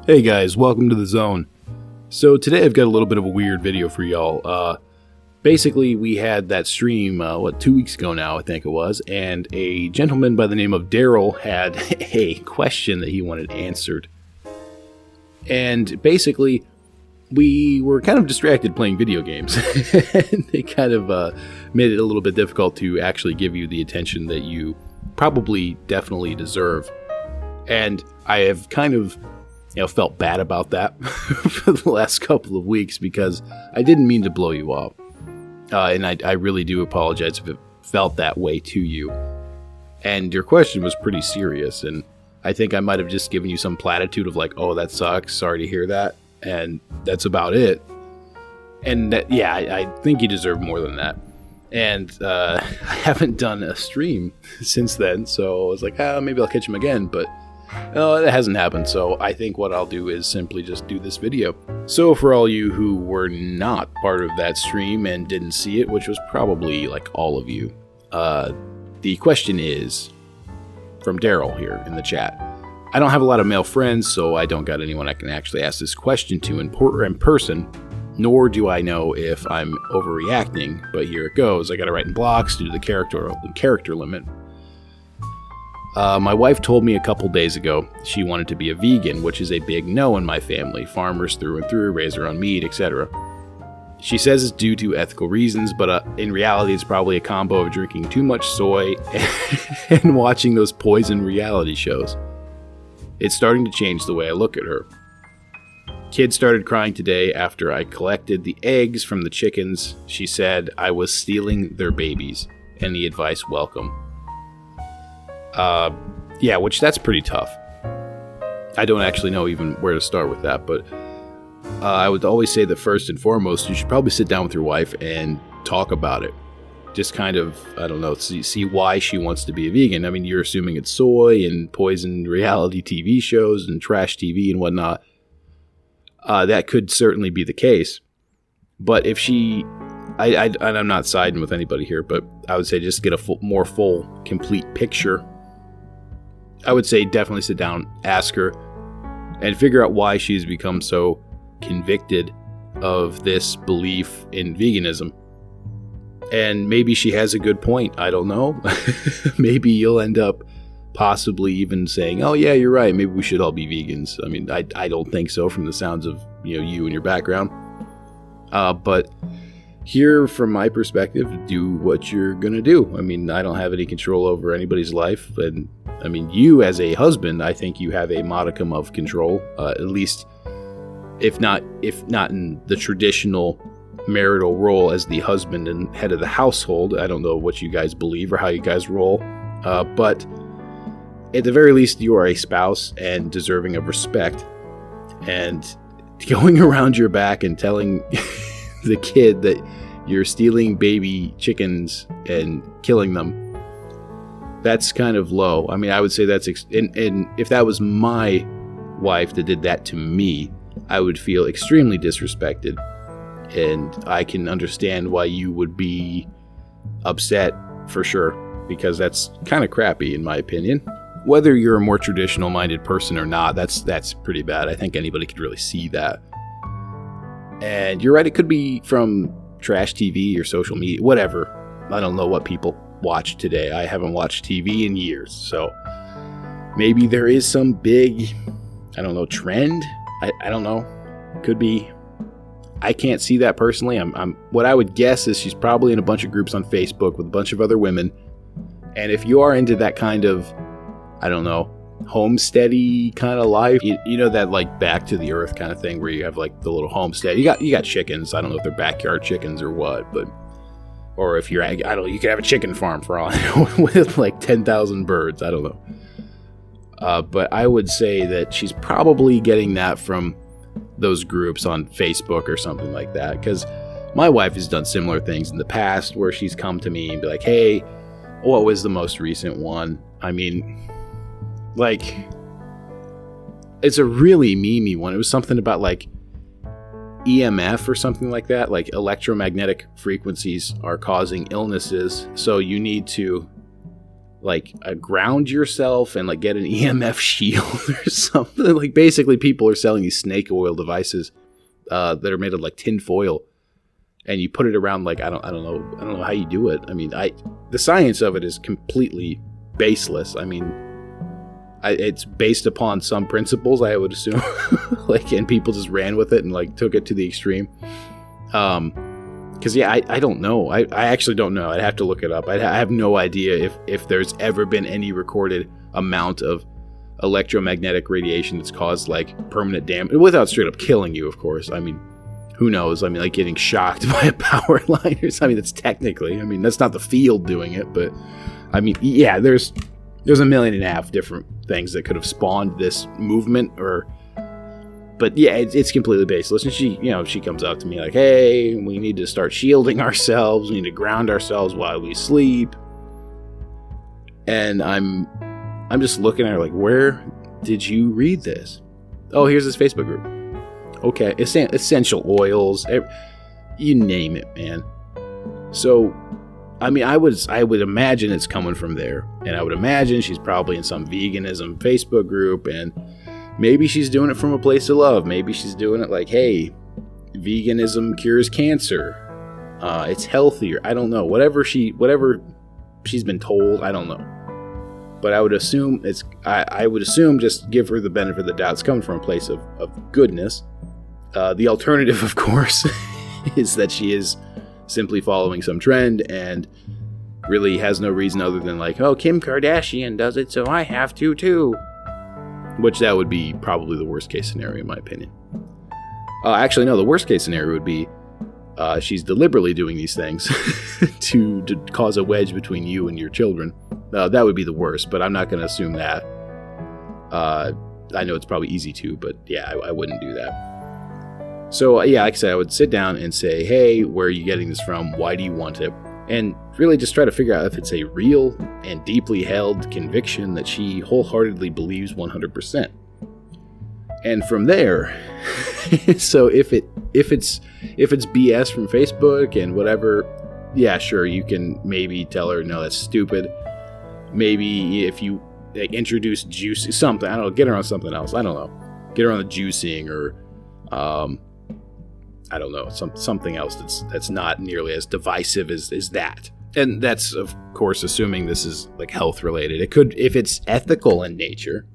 Hey guys, welcome to the zone. So today I've got a little bit of a weird video for y'all. Basically we had that stream, 2 weeks ago now I think it was, and a gentleman by the name of Daryl had a question that he wanted answered. And basically we were kind of distracted playing video games. And they kind of made it a little bit difficult to actually give you the attention that you probably definitely deserve. And I have kind of felt bad about that for the last couple of weeks because I didn't mean to blow you off. And I really do apologize if it felt that way to you. And your question was pretty serious, and I think I might have just given you some platitude of like, oh, that sucks, sorry to hear that, and that's about it. And that, yeah, I think you deserve more than that. And I haven't done a stream since then, so I was like, maybe I'll catch him again, but that hasn't happened, so I think what I'll do is simply just do this video. So for all you who were not part of that stream and didn't see it, which was probably like all of you, the question is from Daryl here in the chat. I don't have a lot of male friends, so I don't got anyone I can actually ask this question to in person, nor do I know if I'm overreacting, but here it goes. I gotta write in blocks due to the character limit. My wife told me a couple days ago she wanted to be a vegan, which is a big no in my family. Farmers through and through, raise their own meat, etc. She says it's due to ethical reasons, but in reality it's probably a combo of drinking too much soy and watching those poison reality shows. It's starting to change the way I look at her. Kids started crying today after I collected the eggs from the chickens. She said I was stealing their babies. Any advice welcome. Yeah, which that's pretty tough. I don't actually know even where to start with that, but I would always say that first and foremost, you should probably sit down with your wife and talk about it. Just kind of, I don't know, see why she wants to be a vegan. I mean, you're assuming it's soy and poison reality TV shows and trash TV and whatnot. That could certainly be the case. But if she... I'm not siding with anybody here, but I would say just get a more full, complete picture. I would say definitely sit down, ask her, and figure out why she's become so convicted of this belief in veganism. And maybe she has a good point. I don't know. Maybe you'll end up possibly even saying, oh yeah, you're right, maybe we should all be vegans. I mean, I don't think so from the sounds of you and your background. But here, from my perspective, do what you're gonna do. I mean, I don't have any control over anybody's life, and I mean, you as a husband, I think you have a modicum of control, at least, if not in the traditional marital role as the husband and head of the household. I don't know what you guys believe or how you guys roll, but at the very least, you are a spouse and deserving of respect. And going around your back and telling the kid that you're stealing baby chickens and killing them, that's kind of low. I mean, I would say that's and if that was my wife that did that to me, I would feel extremely disrespected, and I can understand why you would be upset for sure, because that's kind of crappy in my opinion. Whether you're a more traditional minded person or not, that's pretty bad. I think anybody could really see that. And you're right, it could be from trash TV or social media, whatever. I don't know what people watch today. I haven't watched TV in years, so maybe there is some big, I don't know, trend. I don't know. Could be. I can't see that personally. I'm what I would guess is she's probably in a bunch of groups on Facebook with a bunch of other women. And if you are into that kind of, I don't know, homesteady kind of life, you know, that like back to the earth kind of thing where you have like the little homestead. You got chickens. I don't know if they're backyard chickens or what, but or if you're, I don't know, you could have a chicken farm for all I know with like 10,000 birds. I don't know. But I would say that she's probably getting that from those groups on Facebook or something like that, because my wife has done similar things in the past where she's come to me and be like, hey, what was the most recent one? I mean, like, it's a really memey one. It was something about like EMF or something like that, like electromagnetic frequencies are causing illnesses, so you need to like ground yourself and like get an EMF shield or something. Like basically people are selling these snake oil devices that are made of like tin foil, and you put it around like I don't know how you do it. I mean, the science of it is completely baseless. I mean, it's based upon some principles, I would assume, like, and people just ran with it and like took it to the extreme. Because I don't know. I actually don't know. I'd have to look it up. I have no idea if there's ever been any recorded amount of electromagnetic radiation that's caused like permanent damage without straight up killing you, of course. I mean, who knows? I mean, like getting shocked by a power line or something. That's technically, I mean, that's not the field doing it, but I mean, yeah, there's 1.5 million different things that could have spawned this movement but yeah, it's completely baseless. And she comes up to me like, hey, we need to start shielding ourselves. We need to ground ourselves while we sleep. And I'm just looking at her like, where did you read this? Oh, here's this Facebook group. Okay, essential oils, you name it, man. So, I mean, I would imagine it's coming from there. And I would imagine she's probably in some veganism Facebook group, and maybe she's doing it from a place of love. Maybe she's doing it like, hey, veganism cures cancer. It's healthier. I don't know. Whatever she's been told, I don't know. But I would assume I would assume just give her the benefit of the doubt. It's coming from a place of goodness. The alternative, of course, is that she is simply following some trend and really has no reason other than like, oh, Kim Kardashian does it, so I have to too. Which that would be probably the worst case scenario, in my opinion. Actually, no, the worst case scenario would be she's deliberately doing these things to cause a wedge between you and your children. That would be the worst, but I'm not going to assume that. I know it's probably easy to, but yeah, I wouldn't do that. So yeah, like I said, I would sit down and say, hey, where are you getting this from? Why do you want it? And really just try to figure out if it's a real and deeply held conviction that she wholeheartedly believes 100%. And from there, so if it's BS from Facebook and whatever, yeah, sure, you can maybe tell her, no, that's stupid. Maybe if you introduce juice, something, I don't know, get her on something else. I don't know. Get her on the juicing or, I don't know, something else that's not nearly as divisive as that. And that's, of course, assuming this is like health related. It could, if it's ethical in nature,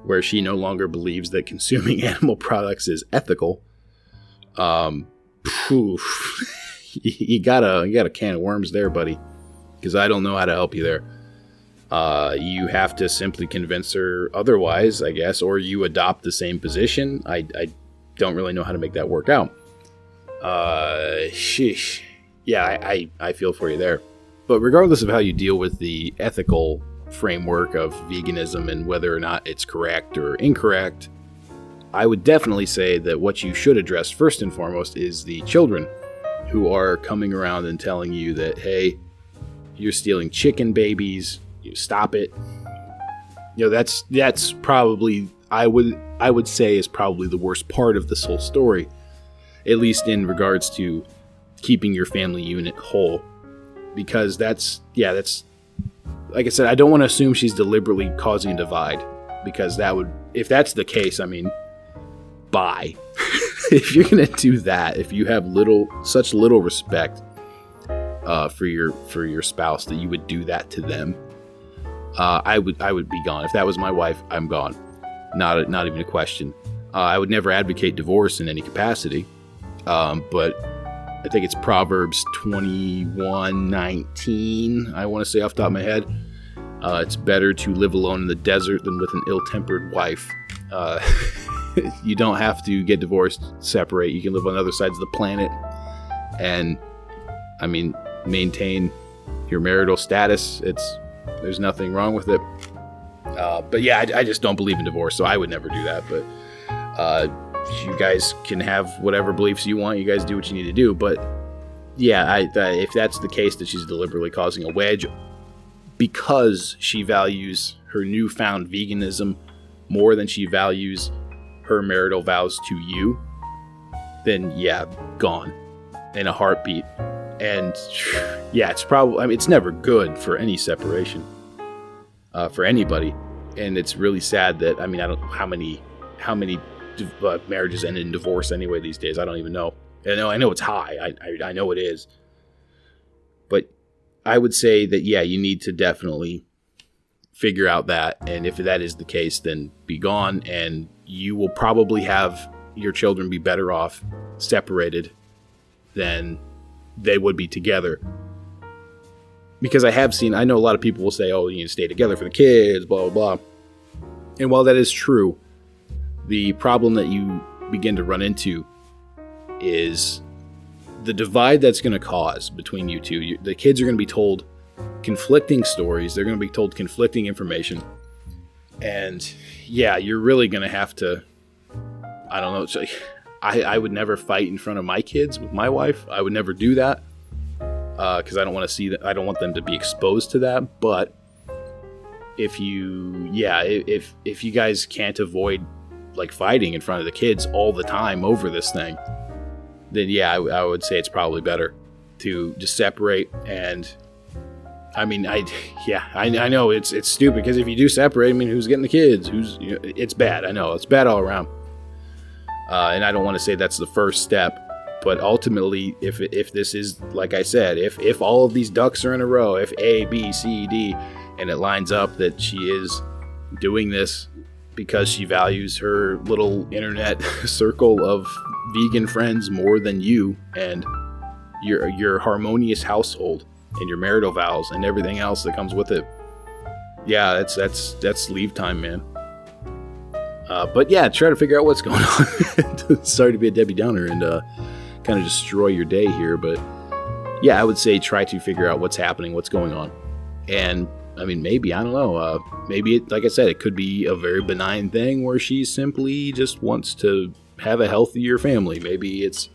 where she no longer believes that consuming animal products is ethical, you got a can of worms there, buddy, because I don't know how to help you there. You have to simply convince her otherwise, I guess, or you adopt the same position. I don't really know how to make that work out. Sheesh. Yeah, I feel for you there. But regardless of how you deal with the ethical framework of veganism and whether or not it's correct or incorrect, I would definitely say that what you should address first and foremost is the children who are coming around and telling you that, hey, you're stealing chicken babies, you stop it. You know, that's probably, I would say, is probably the worst part of this whole story, at least in regards to keeping your family unit whole. Because that's, like I said, I don't want to assume she's deliberately causing a divide, because that would, if that's the case, I mean, bye. If you're going to do that, if you have such little respect for your spouse that you would do that to them, I would be gone. If that was my wife, I'm gone. Not even a question. I would never advocate divorce in any capacity, but I think it's Proverbs 21:19, I want to say off the top of my head. It's better to live alone in the desert than with an ill-tempered wife. You don't have to get divorced, separate. You can live on other sides of the planet and, I mean, maintain your marital status. There's nothing wrong with it. But yeah, I just don't believe in divorce, so I would never do that. But you guys can have whatever beliefs you want. You guys do what you need to do. But yeah, if that's the case, that she's deliberately causing a wedge because she values her newfound veganism more than she values her marital vows to you, then yeah, gone in a heartbeat. And yeah, it's probably, I mean, it's never good for any separation. for anybody. And it's really sad that, I mean, I don't know how many marriages end in divorce anyway these days. I don't even know. I know it's high. I know it is. But I would say that, yeah, you need to definitely figure out that. And if that is the case, then be gone. And you will probably have your children be better off separated than they would be together. Because I know a lot of people will say, oh, you need to stay together for the kids, blah, blah, blah. And while that is true, the problem that you begin to run into is the divide that's going to cause between you two. The kids are going to be told conflicting stories. They're going to be told conflicting information. And yeah, you're really going to have to, I don't know. So I would never fight in front of my kids with my wife. I would never do that because I don't want to see that. I don't want them to be exposed to that. But if you guys can't avoid like fighting in front of the kids all the time over this thing, then yeah, I would say it's probably better to just separate. And I mean, I know it's stupid because if you do separate, I mean, who's getting the kids? It's bad. I know it's bad all around. And I don't want to say that's the first step, but ultimately, if this is, like I said, if all of these ducks are in a row, if A, B, C, D, and it lines up that she is doing this because she values her little internet circle of vegan friends more than you and your harmonious household and your marital vows and everything else that comes with it, yeah, that's leave time, man. But yeah, try to figure out what's going on. Sorry to be a Debbie Downer and kind of destroy your day here, but yeah, I would say try to figure out what's happening, what's going on. And I mean, maybe, I don't know, maybe, like I said, it could be a very benign thing where she simply just wants to have a healthier family. Maybe it's,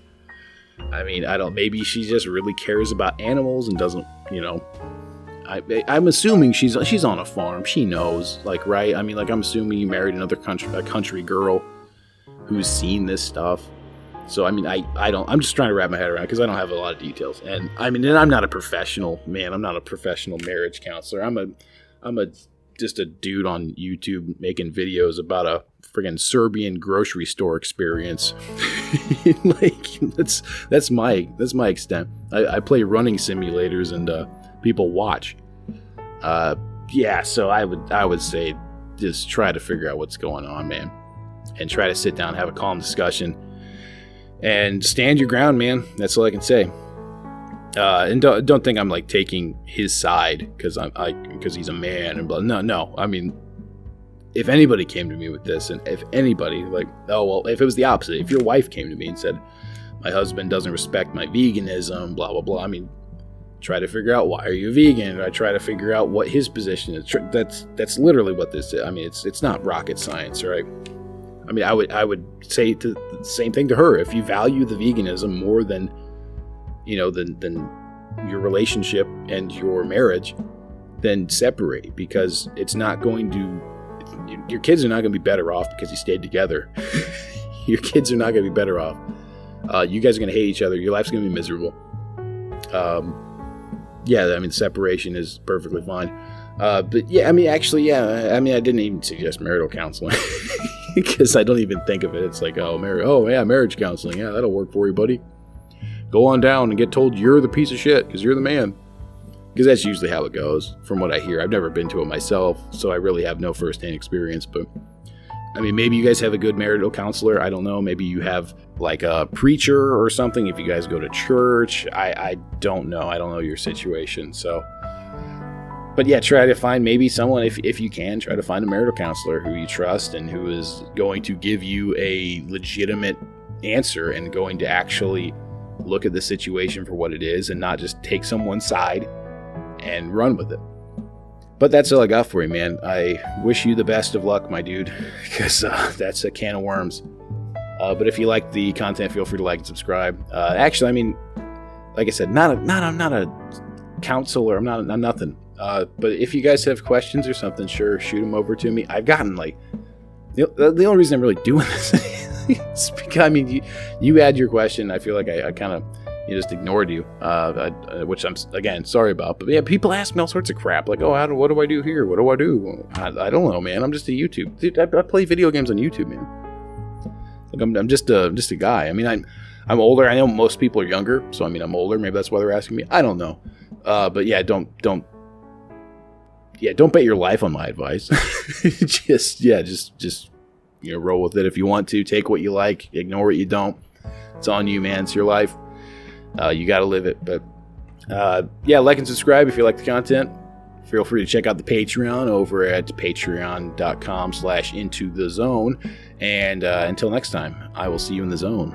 I mean, maybe she just really cares about animals and doesn't, I'm assuming she's on a farm. She knows, like, right? I mean, like, I'm assuming you married a country girl who's seen this stuff. So, I mean, I'm just trying to wrap my head around because I don't have a lot of details. And I mean, and I'm not a professional, man. I'm not a professional marriage counselor. I'm just a dude on YouTube making videos about a friggin' Serbian grocery store experience. Like, that's my extent. I play running simulators and people watch. Yeah, so I would say just try to figure out what's going on, man, and try to sit down, have a calm discussion, and stand your ground, man. That's all I can say. And don't think I'm like taking his side because he's a man and blah. No. I mean, if anybody came to me with this, and if anybody like, oh well, if it was the opposite, if your wife came to me and said, my husband doesn't respect my veganism, blah blah blah. I mean, try to figure out, why are you vegan? I try to figure out what his position is. That's literally what this is. I mean, it's not rocket science, right? I mean, I would say the same thing to her. If you value the veganism more than than your relationship and your marriage, then separate, because it's not going to. Your kids are not going to be better off because you stayed together. Your kids are not going to be better off. You guys are going to hate each other. Your life's going to be miserable. Yeah, I mean, separation is perfectly fine. But yeah, I mean, actually, yeah, I mean, I didn't even suggest marital counseling because I don't even think of it. It's like, marriage counseling. Yeah, that'll work for you, buddy. Go on down and get told you're the piece of shit because you're the man. Because that's usually how it goes, from what I hear. I've never been to it myself, so I really have no firsthand experience. But, I mean, maybe you guys have a good marital counselor. I don't know. Maybe you have, like, a preacher or something if you guys go to church. I don't know. I don't know your situation. So, but yeah, try to find maybe someone, if you can, try to find a marital counselor who you trust and who is going to give you a legitimate answer and going to actually look at the situation for what it is and not just take someone's side and run with it. But that's all I got for you, man. I wish you the best of luck, my dude, because that's a can of worms. But if you like the content, feel free to like and subscribe. Actually, I mean, like I said, I'm not a counselor. I'm nothing. But if you guys have questions or something, sure, shoot them over to me. I've gotten like the only reason I'm really doing this is because, I mean, you add your question. I feel like I kind of he just ignored you, which I'm, again, sorry about. But yeah, people ask me all sorts of crap, like, oh, what do I do here? What do I do? I don't know, man. I'm just a YouTube dude. I play video games on YouTube, man. Like, I'm just a guy. I mean, I'm older. I know most people are younger, so I mean, I'm older. Maybe that's why they're asking me. I don't know. But yeah, don't bet your life on my advice. just roll with it if you want to. Take what you like, ignore what you don't. It's on you, man. It's your life. You got to live it. But like and subscribe if you like the content. Feel free to check out the Patreon over at patreon.com/intothezone. And until next time, I will see you in the zone.